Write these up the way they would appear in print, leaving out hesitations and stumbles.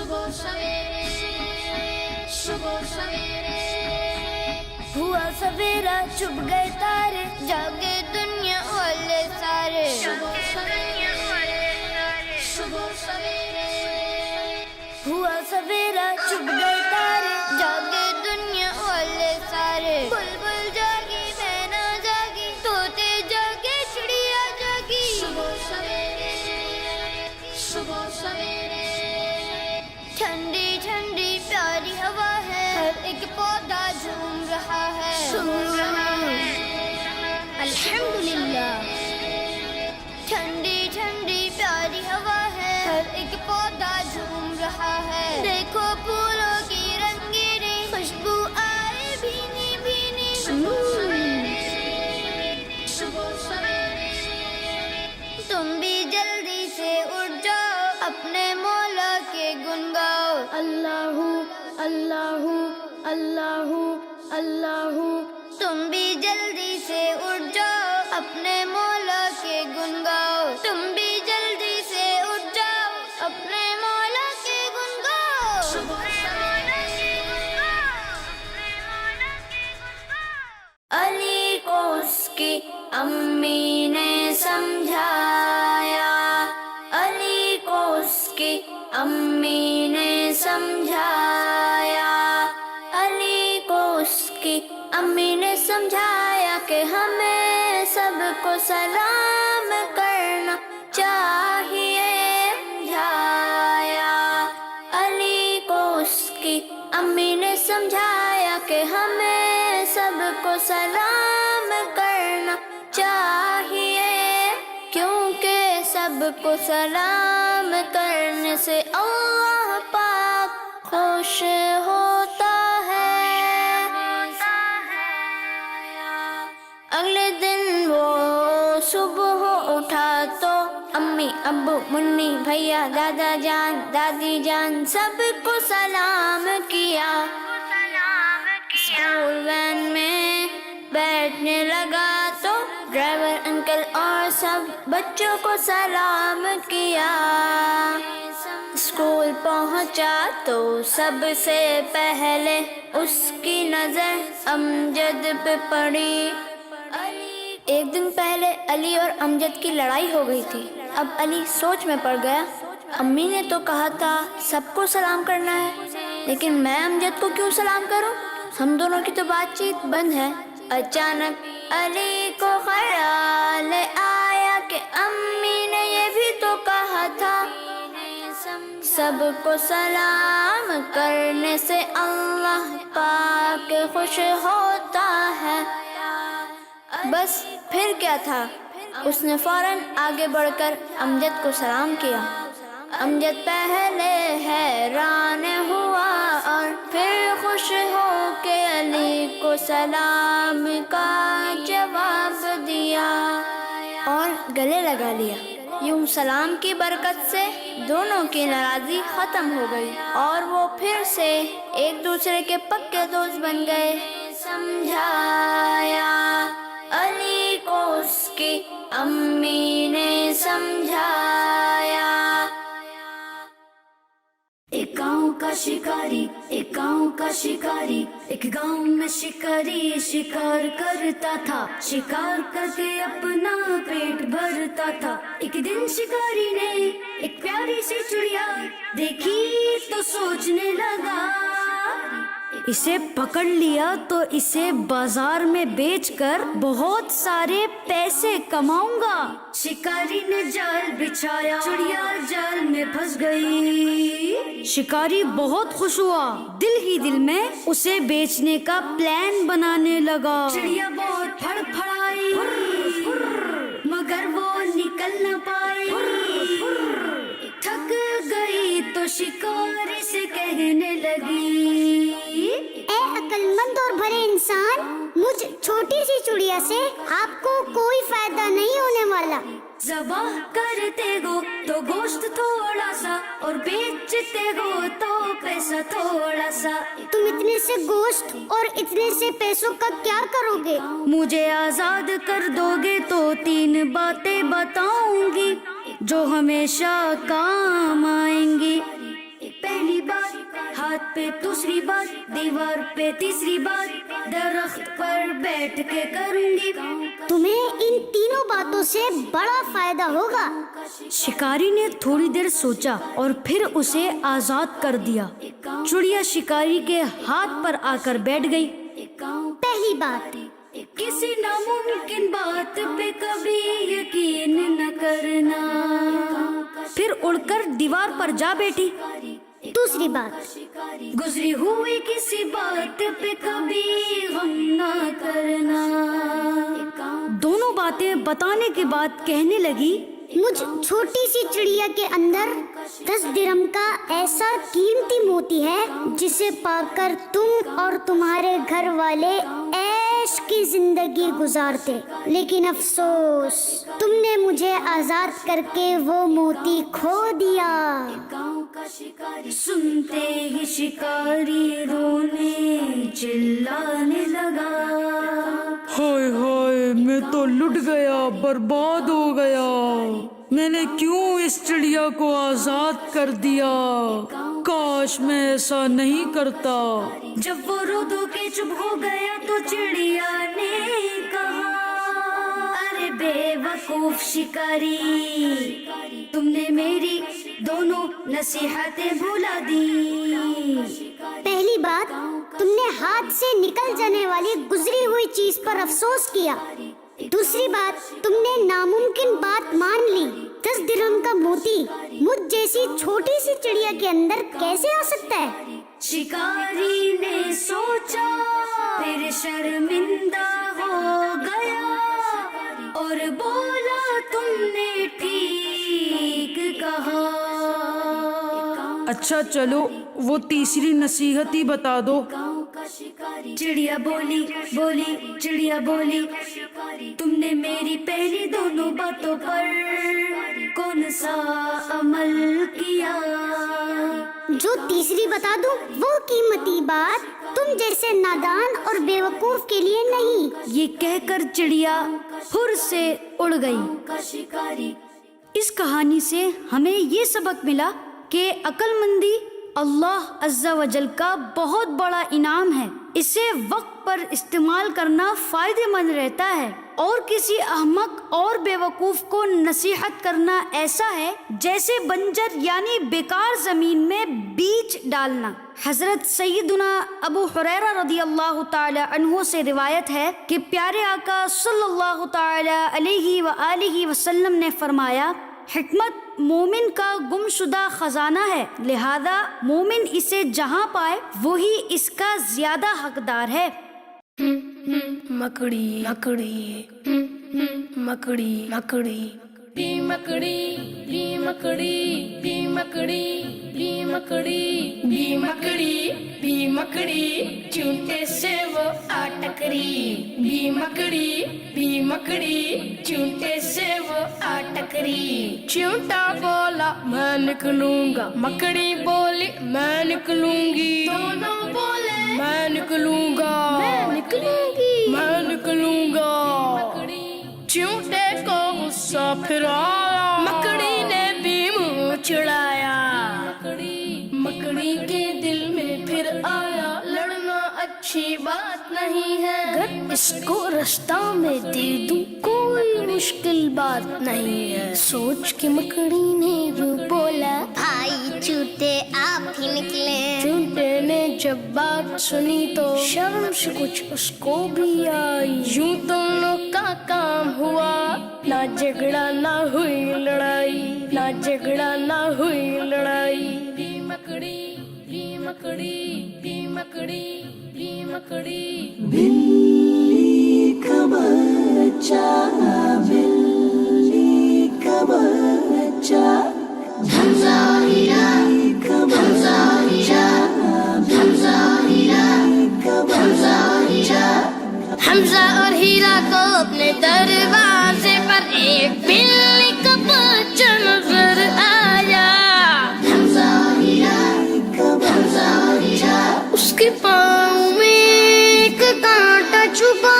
شبو سویرے شبو سویرے ہوا سویرا چھپ گئے تارے جاگے دنیا والے سارے شبو سویرے شبو سویرے ہوا سویرا چھپ گئے تارے جاگے دنیا والے سارے بلبل جاگی مینا جاگی طوطے جاگے چڑیا جاگی شبو سویرے شبو سویرے ٹھنڈی ٹھنڈی پیاری ہوا ہے ہر ایک پودا جھوم رہا ہے الحمدللہ ٹھنڈی ٹھنڈی پیاری ہوا ہے ہر ایک پودا جھوم رہا ہے دیکھو پھولوں کی رنگینی خوشبو آئے بھینی بھینی شبو سویرے تم بھی جلدی سے اٹھ جاؤ اپنے مولا کے گن گاؤ اللہ اللہ اللہ اللہ تم بھی جلدی سے اٹھ جاؤ اپنے مولا کے گن گاؤ تم بھی جلدی سے اٹھ جاؤ اپنے مولا کے گن گاؤ شبو علی کو اس کی امی نے سمجھایا علی کو اس کی امی نے سمجھایا علی کو اس کی امی نے سمجھایا کہ ہمیں سب کو سلام کرنا چاہیے سمجھایا علی کو اس کی امی نے سمجھایا کہ ہمیں سب کو سلام کرنا چاہیے کیونکہ سب کو سلام کرنے سے اللہ پاک خوش ہوتا ہے اگلے دن وہ صبح اٹھا تو امی ابو منی بھیا دادا جان دادی جان سب کو سلام کیا اسکول وین میں بیٹھنے لگا تو ڈرائیور انکل اور سب بچوں کو سلام کیا اسکول پہنچا تو سب سے پہلے اس کی نظر امجد پہ پڑی ایک دن پہلے علی اور امجد کی لڑائی ہو گئی تھی اب علی سوچ میں پڑ گیا امی نے تو کہا تھا سب کو سلام کرنا ہے لیکن میں امجد کو کیوں سلام کروں ہم دونوں کی تو بات چیت بند ہے اچانک علی کو خیال آیا کہ امی نے یہ بھی تو کہا تھا سب کو سلام کرنے سے اللہ پاک خوش ہوتا ہے بس پھر کیا تھا اس نے فوراً آگے بڑھ کر امجد کو سلام کیا امجد پہلے حیران ہوا اور پھر خوش ہو کے علی کو سلام کا جواب دیا اور گلے لگا لیا یوں سلام کی برکت سے دونوں کی ناراضی ختم ہو گئی اور وہ پھر سے ایک دوسرے کے پکے دوست بن گئے سمجھایا علی کو اس کی امی نے سمجھایا ایک گاؤں کا شکاری ایک گاؤں کا شکاری ایک گاؤں میں شکاری شکار کرتا تھا شکار کر کے اپنا پیٹ بھرتا تھا ایک دن شکاری نے ایک پیاری سی چڑیا دیکھی تو سوچنے لگا اسے پکڑ لیا تو اسے بازار میں بیچ کر بہت سارے پیسے کماؤں گا شکاری نے جال بچھایا چڑیا جال میں پھنس گئی شکاری بہت خوش ہوا دل ہی دل میں اسے بیچنے کا پلان بنانے لگا چڑیا بہت پھڑ پھڑائی مگر وہ نکل نہ پائی تھک گئی تو شکاری سے کہنے لگی اے عقل مند اور بھلے انسان مجھ چھوٹی سی چڑیا سے آپ کو کوئی فائدہ نہیں ہونے والا ذبح کرتے گو تو گوشت تھوڑا سا اور بیچتے گو تو پیسہ تھوڑا سا تم اتنے سے گوشت اور اتنے سے پیسوں کا کیا کرو گے مجھے آزاد کر دو گے تو 3 باتیں بتاؤں گی جو ہمیشہ کام آئیں گی پہلی بات پہ دوسری بات, دیوار پہ تیسری بات, درخت پر بیٹھ کے کروں گی. تمہیں ان تینوں باتوں سے بڑا فائدہ ہوگا. شکاری نے تھوڑی دیر سوچا اور پھر اسے آزاد کر دیا. چڑیا شکاری کے ہاتھ پر آ کر بیٹھ گئی. پہلی بات, کسی ناممکن بات پہ کبھی یقین نہ کرنا. پھر اڑ کر دیوار پر جا بیٹھی. دوسری بات, گزری ہوئی کسی بات پہ کبھی غم نہ کرنا. دونوں باتیں بتانے کے بعد کہنے لگی, مجھ چھوٹی سی چڑیا کے اندر 10 درہم کا ایسا قیمتی موتی ہے جسے پا کر تم اور تمہارے گھر والے عیش کی زندگی گزارتے, لیکن افسوس تم نے مجھے آزاد کر کے وہ موتی کھو دیا. سنتے ہی شکاری رونے چلانے لگا. ہائے ہائے, میں تو لٹ گیا, برباد ہو گیا. میں نے کیوں اس چڑیا کو آزاد کر دیا؟ کاش میں ایسا نہیں کرتا. جب وہ رو دھو کے چپ ہو گیا تو چڑیا نے کہا, ارے بے وقوف شکاری, تم نے میری دونوں نصیحتیں بھلا دی. پہلی بات, تم نے ہاتھ سے نکل جانے والی گزری ہوئی چیز پر افسوس کیا. دوسری بات, تم نے ناممکن بات مان لی. 10 درہم کا موتی مجھ جیسی چھوٹی سی چڑیا کے اندر کیسے آ سکتا ہے؟ شکاری نے سوچا, پھر شرمندہ ہو گیا اور بولا, تم نے ٹھیک کہا. اچھا چلو وہ تیسری نصیحت ہی بتا دو. چڑیا بولی چڑیا بولی, تم نے میری پہلی دونوں باتوں پر کون سا عمل کیا؟ جو تیسری بتا دوں وہ قیمتی بات تم جیسے نادان اور بے وقوف کے لیے نہیں. یہ کہہ کر چڑیا پھر سے اڑ گئی. اس کہانی سے ہمیں یہ سبق ملا کہ عقل مندی اللہ عز و جل کا بہت بڑا انعام ہے. اسے وقت پر استعمال کرنا فائدہ مند رہتا ہے, اور کسی احمق اور بے وقوف کو نصیحت کرنا ایسا ہے جیسے بنجر یعنی بیکار زمین میں بیج ڈالنا. حضرت سیدنا ابو ہریرہ رضی اللہ تعالی عنہ سے روایت ہے کہ پیارے آقا صلی اللہ تعالی علیہ وآلہ وسلم نے فرمایا, حکمت مومن کا گم شدہ خزانہ ہے, لہذا مومن اسے جہاں پائے وہی اس کا زیادہ حقدار ہے. مکڑی مکڑی مکڑی مکڑی بی مکڑی بی مکڑی بی مکڑی بی مکڑی بی مکڑی بی مکڑی چونٹے سے وہ آ ٹکری. بی مکڑی بی مکڑی چونٹے سے وہ آ ٹکری. چونٹا بولا میں نکلوں گا, مکڑی بولی میں نکلوں گی. دونوں بولے میں نکلوں گا, میں نکلوں گی, میں نکلوں گا. چونٹے کو غصہ پھر آیا, مکڑی نے بھی منہ چڑھایا. مکڑی کے دل میں پھر آیا, لڑنا اچھی بات نہیں ہے, اگر اس کو رستہ میں دے دوں کوئی مشکل بات نہیں ہے. سوچ کے مکڑی نے رو بولا, بھائی چوٹے آپ ہی نکلے. چونٹے نے جب بات سنی تو شرم سے کچھ اس کو بھی آئی. یوں دونوں کا کام ہوا, نہ جھگڑا نہ ہوئی لڑائی, نہ جھگڑا نہ ہوئی لڑائی. بی مکڑی بی مکڑی بی مکڑی بی مکڑی. بلی کا بچہ, بلی کا بچہ, حمزہ ہیرا کا بچہ, حمزہ ہیرا کا بچہ. حمزہ اور ہیرا کو اپنے دروازے پر ایک بلی کا بچہ نظر آیا. حمزہ ہیرا کا بچہ, اس کے پاؤں میں ایک کانٹا چھپا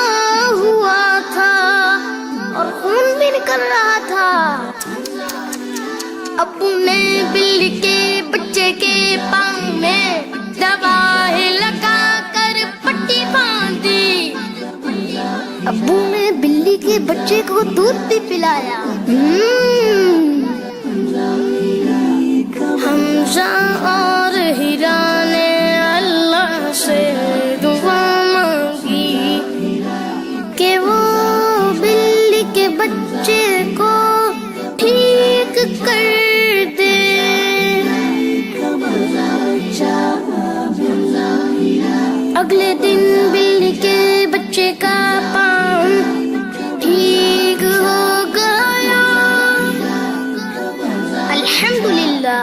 ہوا تھا اور خون بھی نکل رہا تھا. ابو نے بلی کے بچے کے پاؤں میں بچے کو دودھ بھی پلایا۔ حمزہ اور ہیرا نے اللہ سے دعا مانگی کہ وہ بلی کے بچے کو ٹھیک کر دے۔ اگلے دن بلی کے بچے کا پاؤں ٹھیک ہو گیا، الحمدللہ۔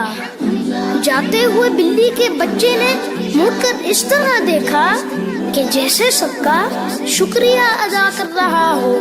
جاتے ہوئے بلی کے بچے نے مڑ کر اس طرح دیکھا کہ جیسے سب کا شکریہ ادا کر رہا ہو۔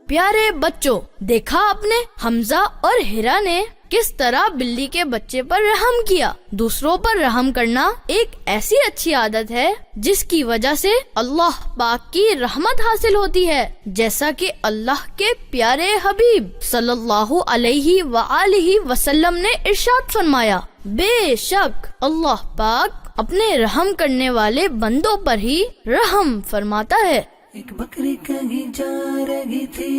پیارے بچوں، دیکھا آپ نے حمزہ اور ہیرا نے کس طرح بلی کے بچے پر رحم کیا۔ دوسروں پر رحم کرنا ایک ایسی اچھی عادت ہے جس کی وجہ سے اللہ پاک کی رحمت حاصل ہوتی ہے، جیسا کہ اللہ کے پیارے حبیب صلی اللہ علیہ وآلہ وسلم نے ارشاد فرمایا، بے شک اللہ پاک اپنے رحم کرنے والے بندوں پر ہی رحم فرماتا ہے۔ ایک بکری کہیں جا رہی تھی،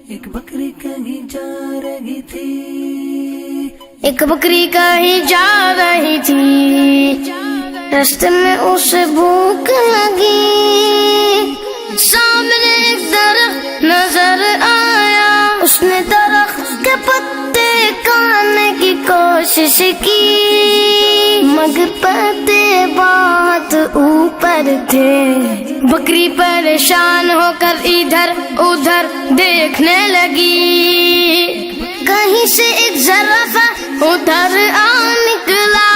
ایک بکری کہیں جا رہی تھی، ایک بکری کہیں جا رہی تھی، راستے میں اسے بھوک لگی، سامنے ایک درخت نظر آیا، اس نے درخت کے پتے کھانے کی کوشش کی، مگر پتے بہت اوپر تھے۔ بکری پریشان ہو کر ادھر ادھر دیکھنے لگی، کہیں سے ایک زرافہ ادھر آ نکلا،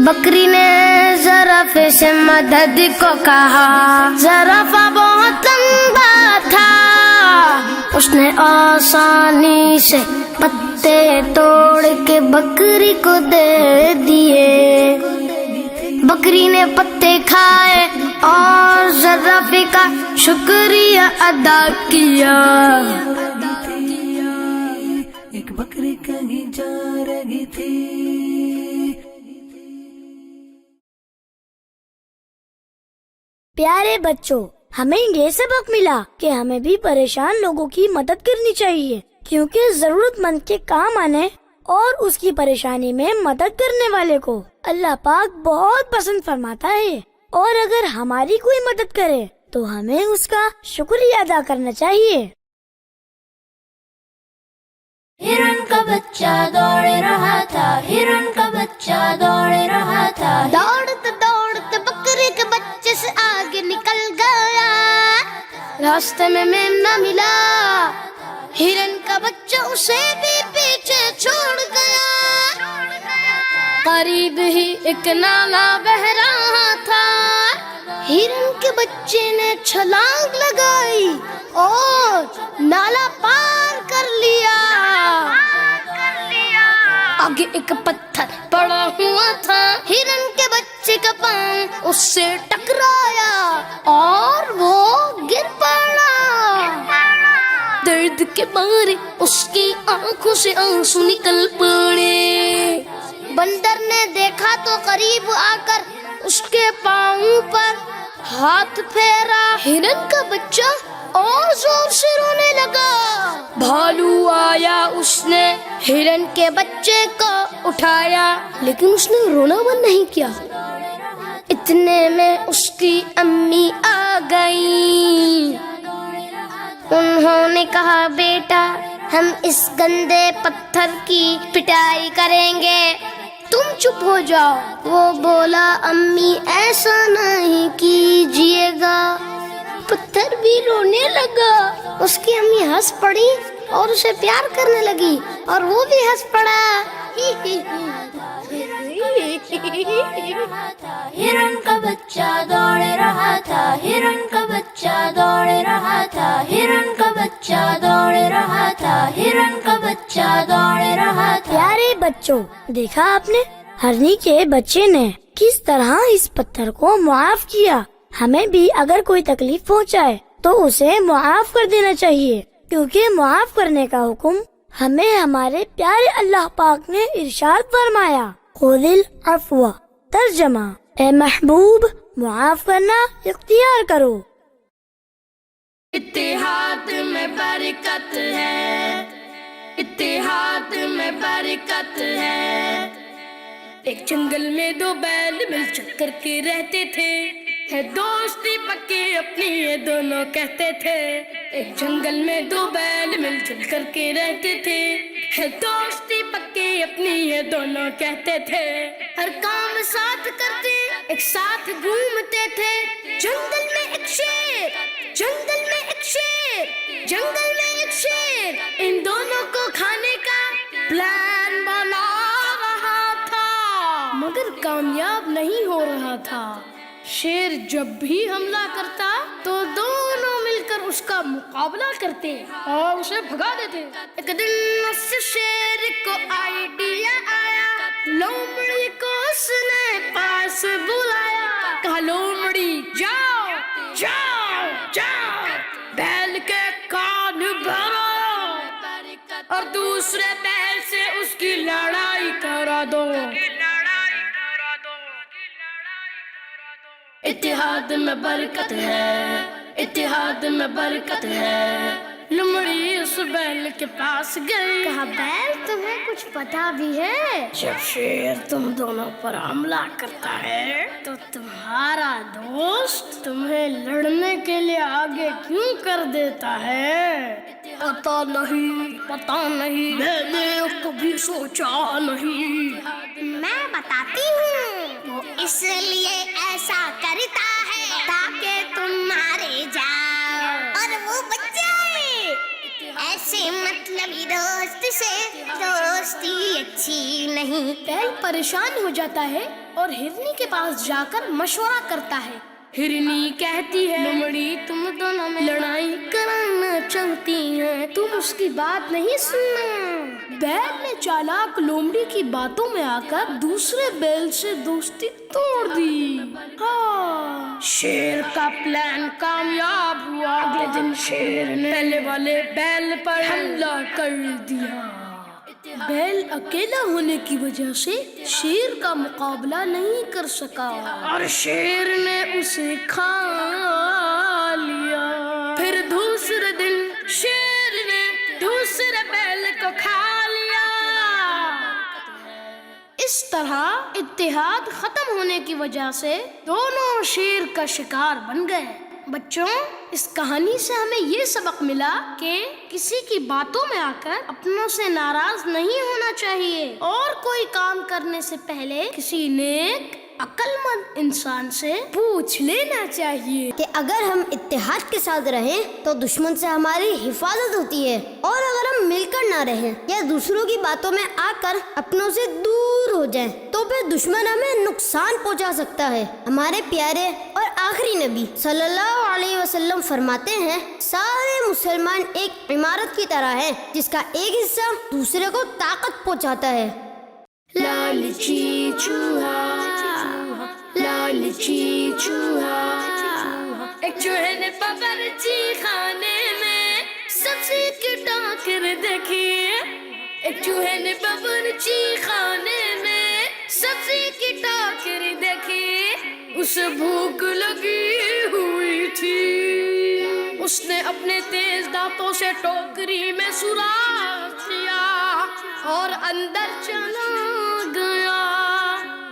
بکری نے زرافے سے مدد کو کہا، زرافہ بہت لمبا تھا، اس نے آسانی سے پتے توڑ کے بکری کو دے دیے، بکری نے پتے کھائے اور زرافے کا شکریہ ادا کیا۔ ایک بکری کہیں جا رہی تھی۔ پیارے بچوں، ہمیں یہ سبق ملا کہ ہمیں بھی پریشان لوگوں کی مدد کرنی چاہیے، کیونکہ ضرورت مند کے کام آنے اور اس کی پریشانی میں مدد کرنے والے کو اللہ پاک بہت پسند فرماتا ہے، اور اگر ہماری کوئی مدد کرے تو ہمیں اس کا شکریہ ادا کرنا چاہیے۔ ہرن کا بچہ دوڑ رہا تھا، ہرن کا بچہ دوڑ رہا تھا، دوڑتے دوڑتے بکری کے بچے سے آگے نکل گیا، راستے میں میمنہ ملا، ہرن کا بچہ اسے بھی پیچھے چھوڑ گیا، قریب ہی ایک نالا بہ رہا تھا، ہرن کے بچے نے چھلانگ لگائی اور نالا پار کر لیا۔ آگے ایک پتھر پڑا ہوا تھا، ہرن کے بچے کا پاؤں اس سے ٹکرایا اور وہ گر پڑا۔ درد کے مارے اس کی آنکھوں سے آنسو نکل پڑے، بندر نے دیکھا تو قریب آ کر اس کے پاؤں پر ہاتھ پھیرا، ہرن کا بچہ اور زور سے رونے لگا۔ بھالو آیا، اس نے ہرن کے بچے کو اٹھایا، لیکن اس نے رونا بند نہیں کیا۔ اتنے میں اس کی امی آ گئی، انہوں نے کہا، بیٹا ہم اس گندے پتھر کی پٹائی کریں گے، تم چپ ہو جاؤ۔ وہ بولا، امی ایسا نہیں کیجیے گا۔ پتھر بھی رونے لگا، اس کی امی ہنس پڑی اور اسے پیار کرنے لگی، اور وہ بھی ہنس پڑا۔ ہرن کا بچہ دوڑ رہا تھا، ہرن کا بچہ دوڑ رہا تھا، ہرن کا بچہ دوڑ رہا تھا، ہرن کا بچہ دوڑ رہا تھا۔ پیارے بچوں، دیکھا آپ نے ہرنی کے بچے نے کس طرح اس پتھر کو معاف کیا۔ ہمیں بھی اگر کوئی تکلیف پہنچائے تو اسے معاف کر دینا چاہیے، کیونکہ معاف کرنے کا حکم ہمیں ہمارے پیارے اللہ پاک نے ارشاد فرمایا، خذ العفو۔ ترجمہ، اے محبوب معاف کرنا اختیار کرو. اتحاد میں برکت ہے، اتحاد میں برکت ہے. ایک جنگل میں دو بیل مل جل کر کے رہتے تھے، ہے دوستی پکی اپنی یہ دونوں کہتے تھے. ایک جنگل میں دو بیل مل جل کر کے رہتے تھے، ہے دوستی پکی اپنی یہ دونوں کہتے تھے. ہر کام ساتھ کرتے ایک ساتھ گھومتے تھے. جنگل میں ایک شیر، جنگل میں ایک شیر، جنگل میں ایک شیر ان دونوں کو کھانے کا پلان بنا رہا تھا، مگر کامیاب نہیں ہو رہا تھا. شیر جب بھی حملہ کرتا تو دونوں مل کر اس کا مقابلہ کرتے اور اسے بھگا دیتے. ایک دن اس شیر کو آئیڈیا آیا، لومڑی کو اس نے پاس بلایا. کہا لومڑی جاؤ جاؤ جاؤ، بیل کے کان بھرو اور دوسرے بیل سے اس کی لڑائی کرا دو. اتحاد میں برکت ہے، اتحاد میں برکت ہے. لومڑی اس بیل کے پاس گئی. کہا بیل تمہیں کچھ پتا بھی ہے؟ جب شیر تم دونوں پر حملہ کرتا ہے تو تمہارا دوست تمہیں لڑنے کے لیے آگے کیوں کر دیتا ہے؟ پتا نہیں، پتا نہیں، میں نے کبھی سوچا نہیں. میں بتاتی ہوں، وہ اس لیے ایسا کرتا ہے تاکہ تم مارے جاؤ اور وہ بچ جائے. ایسے مطلبی دوست سے دوستی اچھی نہیں. بیل پریشان ہو جاتا ہے اور ہرنی کے پاس جا کر مشورہ کرتا ہے. ہرنی کہتی ہے لومڑی تم دونوں میں لڑائی کرانا چاہتی ہیں، تم اس کی بات نہیں سننا. بیل نے چالاک لومڑی کی باتوں میں آ کر دوسرے بیل سے دوستی توڑ دی. ہاں، شیر کا پلان کامیاب ہوا. اگلے دن شیر نے پہلے والے بیل پر حملہ کر دیا. بیل اکیلا ہونے کی وجہ سے شیر کا مقابلہ نہیں کر سکا اور شیر نے اسے کھا لیا. پھر دوسرے دن شیر نے دوسرے بیل کو کھا لیا. اس طرح اتحاد ختم ہونے کی وجہ سے دونوں شیر کا شکار بن گئے. بچوں، اس کہانی سے ہمیں یہ سبق ملا کہ کسی کی باتوں میں آ کر اپنوں سے ناراض نہیں ہونا چاہیے اور کوئی کام کرنے سے پہلے کسی نیک عقل مند انسان سے پوچھ لینا چاہیے کہ اگر ہم اتحاد کے ساتھ رہیں تو دشمن سے ہماری حفاظت ہوتی ہے، اور اگر ہم مل کر نہ رہیں یا دوسروں کی باتوں میں آ کر اپنوں سے دور ہو جائیں تو پھر دشمن ہمیں نقصان پہنچا سکتا ہے. ہمارے پیارے اور آخری نبی صلی اللہ علیہ وسلم فرماتے ہیں، سارے مسلمان ایک عمارت کی طرح ہیں جس کا ایک حصہ دوسرے کو طاقت پہنچاتا ہے. لالچی چوہا، لالچی چوہا. ایک چوہے نے باورچی خانے میں سبزی کی ٹاکر دیکھی. ایک چوہے نے باورچی خانے میں سبزی کی ٹاکر دیکھی. اسے بھوک لگی ہوئی تھی. اس نے اپنے تیز دانتوں سے ٹوکری میں سوراخ کیا اور اندر چلا گیا.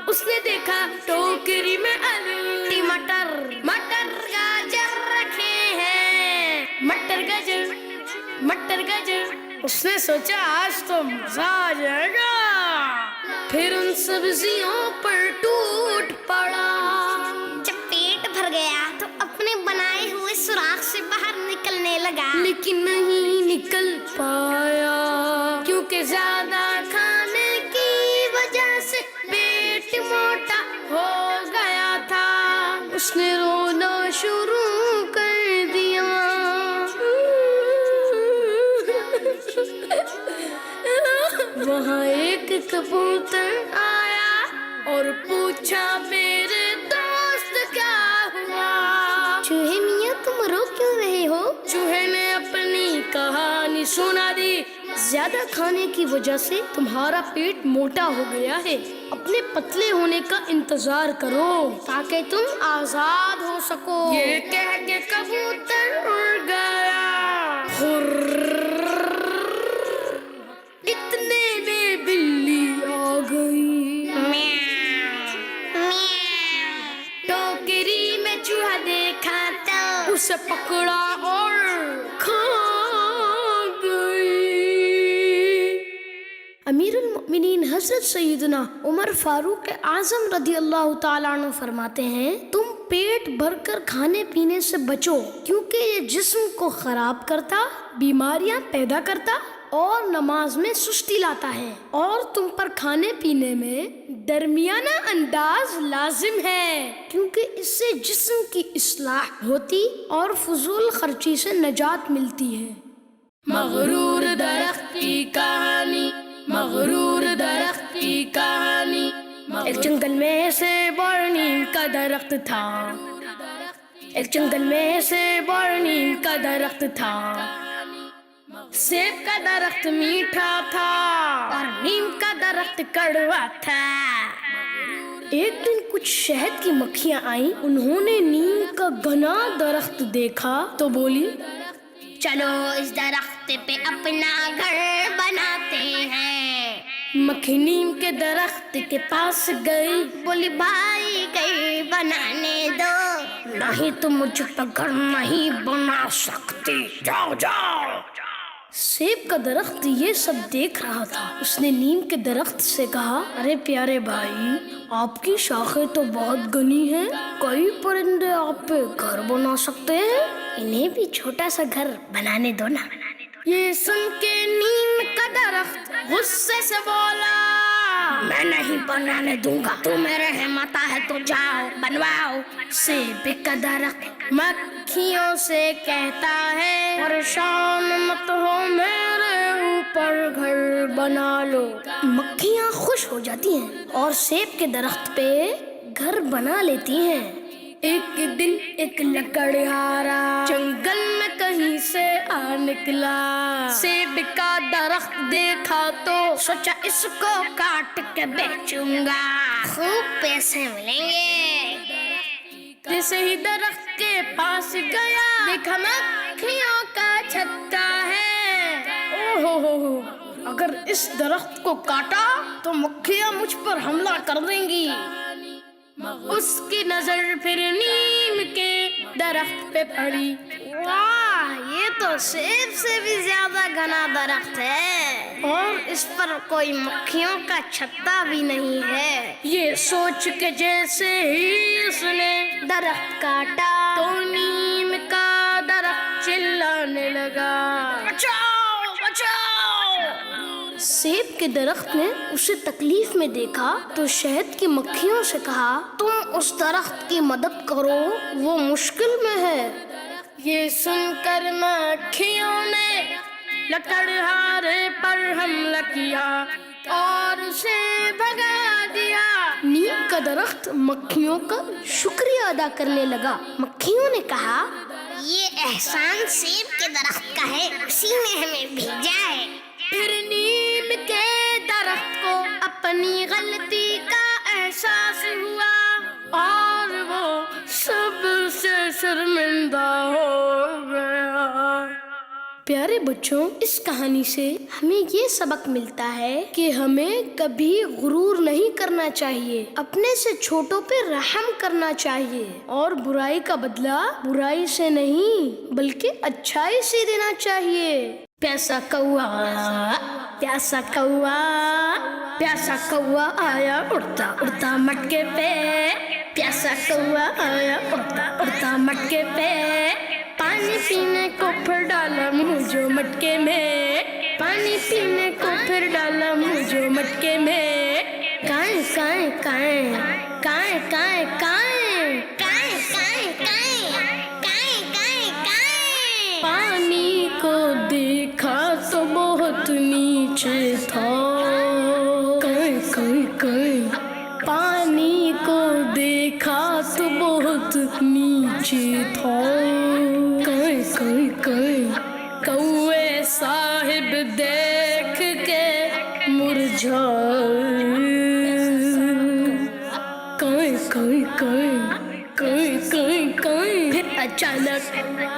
اس نے دیکھا ٹوکری میں آلو، مٹر، مٹر گاجر رکھے ہیں. مٹر گاجر، مٹر گاجر. اس نے سوچا آج تو مزہ آ جائے گا. پھر ان سبزیوں پر ٹوٹ پڑا. جب پیٹ بھر گیا تو اپنے بنائے ہوئے سوراخ سے باہر نکلنے لگا، لیکن نہیں نکل پایا کیونکہ زیادہ کھانے کی وجہ سے پیٹ موٹا ہو گیا تھا. اس نے رونا شروع کر دیا. وہاں ایک کبوتر آیا اور پوچھا میرے دوست کیا ہوا؟ چوہے میاں تم رو کیوں رہے ہو؟ چوہے نے اپنی کہانی سنا دی. زیادہ کھانے کی وجہ سے تمہارا پیٹ موٹا ہو گیا ہے. اپنے پتلے ہونے کا انتظار کرو تاکہ تم آزاد ہو سکو. یہ کہہ کے کبوتر اڑ گیا. اتنے میں بلی آ گئی. ٹوکری میں چوہا دیکھا تو اسے پکڑا اور کھا گئی. امیر المؤمنین حضرت سیدنا عمر فاروق اعظم رضی اللہ تعالیٰ عنہ فرماتے ہیں تم پیٹ بھر کر کھانے پینے سے بچو کیونکہ یہ جسم کو خراب کرتا, بیماریاں پیدا کرتا اور نماز میں سستی لاتا ہے, اور تم پر کھانے پینے میں درمیانہ انداز لازم ہے کیونکہ اس سے جسم کی اصلاح ہوتی اور فضول خرچی سے نجات ملتی ہے. مغرور درخت کی کہانی, مغرور درخت کی کہانی. ایک جنگل میں سے بڑ نیم کا درخت تھا. ایک جنگل میں سے بڑ نیم کا درخت تھا. سیب کا درخت میٹھا تھا اور نیم کا درخت کڑوا تھا. ایک دن کچھ شہد کی مکھیاں آئیں. انہوں نے نیم کا گھنا درخت دیکھا تو بولی چلو اس درخت پہ اپنا گھر بناتے ہیں. مکھی نیم کے درخت کے پاس گئی, بولی بھائی گھر بنانے دو, نہیں تو مجھ پہ گھر نہیں بنا سکتی, جاؤ جاؤ. سیب کا درخت یہ سب دیکھ رہا تھا. اس نے نیم کے درخت سے کہا ارے پیارے بھائی, آپ کی شاخیں تو بہت گھنی ہیں, کئی پرندے آپ پہ گھر بنا سکتے ہیں, انہیں بھی چھوٹا سا گھر بنانے دو نا. یہ سن کے نیم کا درخت غصے سے بولا میں نہیں بنانے دوں گا, تو میرے ہمت ہے تو جاؤ بنواؤ. سیب کا درخت مکھیوں سے کہتا ہے پریشان مت ہو, میرے اوپر گھر بنا لو. مکھیاں خوش ہو جاتی ہیں اور سیب کے درخت پہ گھر بنا لیتی ہیں. ایک دن ایک لکڑہارا جنگل میں کہیں سے آ نکلا. سیب کا درخت دیکھا تو سوچا اس کو کاٹ کے بیچوں گا, خوب پیسے ملیں گے. جیسے ہی درخت کے پاس گیا دیکھا مکھیوں کا چھتا ہے. اوہو, اگر اس درخت کو کاٹا تو مکھیاں مجھ پر حملہ کر دیں گی. اس کی نظر پھر نیم کے درخت پہ پڑی. واہ, یہ تو سیب سے بھی زیادہ گھنا درخت ہے اور اس پر کوئی مکھیوں کا چھتا بھی نہیں ہے. یہ سوچ کے جیسے ہی اس نے درخت کاٹا تو نیم کا درخت چلانے لگا بچاؤ بچاؤ. سیب کے درخت نے اسے تکلیف میں دیکھا تو شہد کی مکھیوں سے کہا تم اس درخت کی مدد کرو, وہ مشکل میں ہے. یہ سن کر مکھیوں نے لکڑہارے پر حملہ کیا اور اسے بھگا دیا. نیم کا درخت مکھیوں کا شکریہ ادا کرنے لگا. مکھیوں نے کہا یہ احسان سیب کے درخت کا ہے, اسی نے ہمیں بھیجا ہے. پھر نیم کے درخت کو اپنی غلطی کا احساس ہوا اور وہ سب سے شرمندہ ہو گیا. پیارے بچوں, اس کہانی سے ہمیں یہ سبق ملتا ہے کہ ہمیں کبھی غرور نہیں کرنا چاہیے, اپنے سے چھوٹوں پہ رحم کرنا چاہیے اور برائی کا بدلہ برائی سے نہیں بلکہ اچھائی سے دینا چاہیے. پیاسا کوا پیاسا کوا پیاسا کوا آیا اڑتا اڑتا مٹکے پہ, پیاسا کوا آیا اڑتا اڑتا مٹکے پہ, پانی پینے کو پھر ڈالا منہ جو مٹکے میں, پانی پینے کو پھر ڈالا منہ جو مٹکے میں. کائیں کائیں کائیں کائیں کائیں کائیں کائیں کائیں کائیں کائیں کائیں. پانی کو دیکھا تو بہت نیچے تھا. کائیں کائیں کائیں. پانی کو دیکھا تو بہت نیچے تھا. کائیں کائیں کائیں. کوے صاحب دے پھر اچانک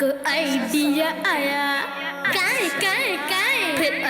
کو آئیڈیا آیا. پھر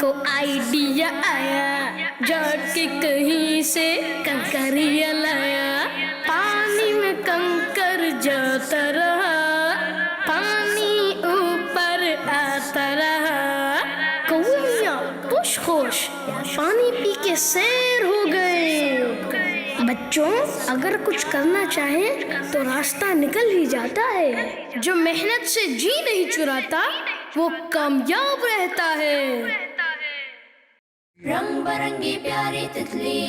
کو آئیڈیا آیا. جا کے کہیں سے کنکریاں لایا. پانی میں کنکر جاتا رہا, پانی اوپر آتا رہا. کوئیاں خوش خوش پانی پی کے سیر ہو گئے. بچوں, اگر کچھ کرنا چاہیں تو راستہ نکل ہی جاتا ہے. جو محنت سے جی نہیں چراتا وہ کامیاب رہتا ہے. رنگ برنگی پیاری تتلی,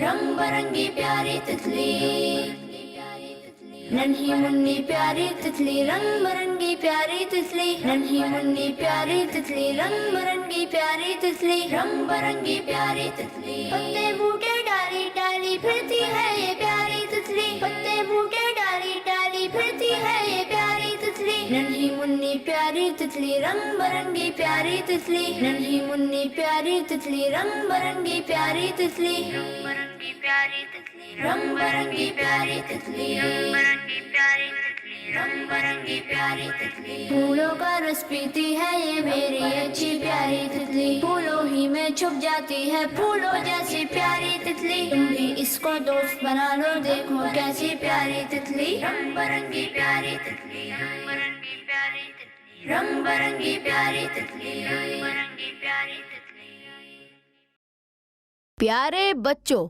رنگ برنگی پیاری تتلی, ننھی منی پیاری تتلی, رنگ برنگی پیاری تتلی, ننھی منی پیاری تتلی, رنگ برنگی پیاری تتلی, رنگ برنگی پیاری تتلی. پتے بوٹے ڈالی ڈالی پھرتی ہے یہ پیاری تتلی, پتے بوٹے ڈالی ڈالی پھرتی ہے یہ پیاری تتلی. ننھی منی پیاری تتلی, رنگ برنگی پیاری تتلی, ننھی منی پیاری تتلی, رنگ برنگی پیاری تتلی, رنگ برنگی پیاری تتلی, رنگ برنگی پیاری تتلی, رنگ برنگی پیاری تتلی, رنگ برنگی پیاری تتلی. پھولوں کا رس پیتی ہے یہ میری اچھی پیاری تتلی, پھولوں ہی میں چھپ جاتی ہے پھولوں جیسی پیاری تتلی. تم بھی اس کو دوست بنا لو, دیکھو کیسی پیاری تتلی. رنگ برنگی پیاری تتلی, رنگ برنگی پیاری تتلی, رنگ برنگی پیاری تتلی, رنگ برنگی پیاری تتلی. پیارے بچوں,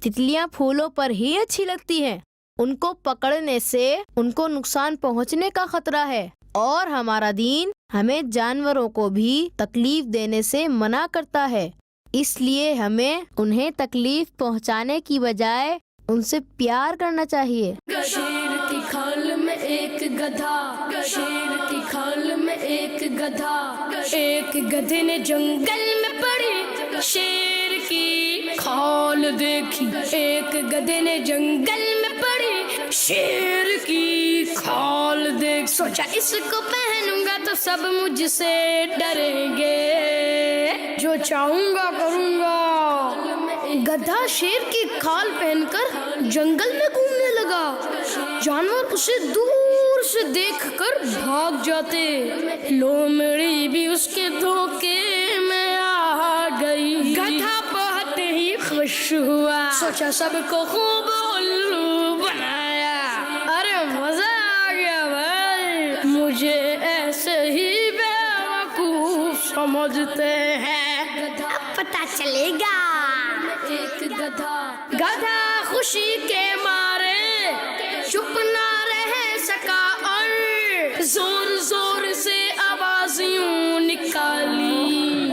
تتلیاں پھولوں پر ہی اچھی لگتی ہیں. ان کو پکڑنے سے ان کو نقصان پہنچنے کا خطرہ ہے, اور ہمارا دین ہمیں جانوروں کو بھی تکلیف دینے سے منع کرتا ہے. اس لیے ہمیں انہیں تکلیف پہنچانے کی بجائے ان سے پیار کرنا چاہیے. شیر کی کھال میں ایک گدھا, شیر کی کھال میں ایک گدھا, ایک گدھے نے جنگل میں پڑی شیر کی کھال دیکھی. ایک گدھے نے جنگل میں پڑی شیر کی کھال دیکھ. سوچا اس کو پہنوں گا تو سب مجھ سے ڈریں گے, جو چاہوں گا کروں گا. گدھا شیر کی کھال پہن کر جنگل میں گھومنے لگا. جانور اسے دور سے دیکھ کر بھاگ جاتے. لومڑی بھی اس کے دھوکے میں آ گئی. گدھا بہت ہی خوش ہوا, سوچا سب کو خوب الو بنایا. ارے مزہ آ گیا بھائی, مجھے ایسے ہی بیوقوف سمجھتے ہیں, اب پتہ چلے گا. ایک گدھا خوشی کے مارے چپ نہ رہ سکا اور زور زور سے آواز یوں نکالی.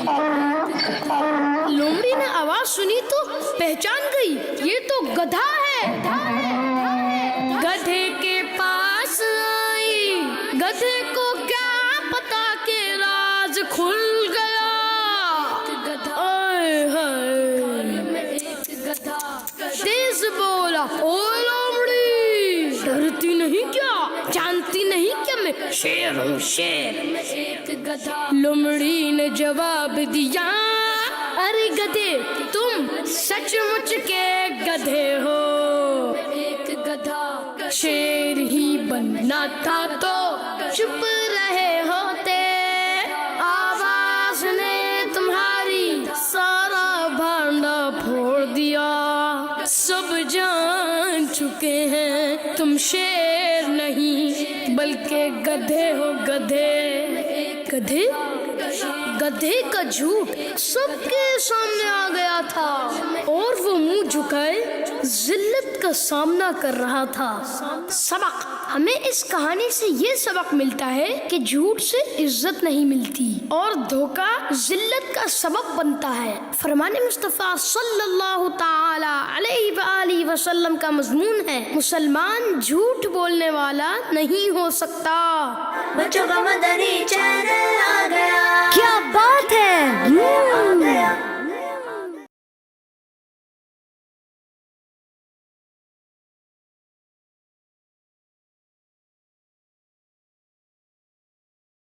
لومڑی نے آواز سنی تو پہچان گئی, یہ تو گدھا ہے. گدھے کے پاس آئی, گدھے کو کیا پتا کہ راز کھل گیا. آئے ہائے, تیز بولا, او لومڑی ڈرتی نہیں کیا, جانتی نہیں کیا میں شیر ہوں شیر. لومڑی نے جواب دیا, ارے گدھے تم سچ مچ کے گدھے ہو. ایک گدھا شیر ہی بننا تھا تو چپ رہے ہوتے. آواز نے تمہاری سارا بھانڈا پھوڑ دیا. سب جان چکے ہیں تم شیر نہیں بلکہ گدھے ہو گدھے. گدھے کا جھوٹ سب کے سامنے آ گیا تھا, اور وہ منہ جھکائے ذلت کا سامنا کر رہا تھا. سبق, ہمیں اس کہانی سے یہ سبق ملتا ہے کہ جھوٹ سے عزت نہیں ملتی اور دھوکہ ذلت کا سبب بنتا ہے. فرمان مصطفیٰ صلی اللہ تعالی علیہ وآلہ وسلم کا مضمون ہے, مسلمان جھوٹ بولنے والا نہیں ہو سکتا. بچوں کا مدنی چینل آ گیا,